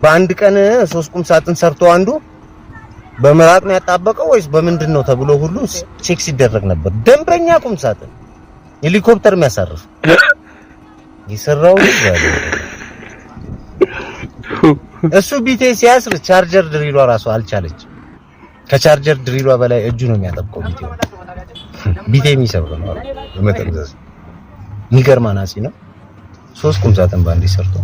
በአንድ ቀን 3 ቁም ሳጥን ሰርቶ አንዱ በመራቅ ነው ያጣበቀው ወይስ በምንድን ነው ተብሎ ሁሉ ቼክ ሲደረግ ነበር። ደንበኛ ቁም ሳጥን ሄሊኮፕተር የሚያሳርፍ ይሰራው ይላል። እሱ ቢቴ ሲያስር ቻርጀር ድሪሏ ራሱ አልቻለች። ከቻርጀር ድሪሏ በላይ እጁ ነው የሚያጠብቀው ቢቴ የሚሰብር ነው በመጠቅዘዝ። የሚገርም አናጺ ነው። 3 ቁም ሳጥን ባንዴ ሰርቶ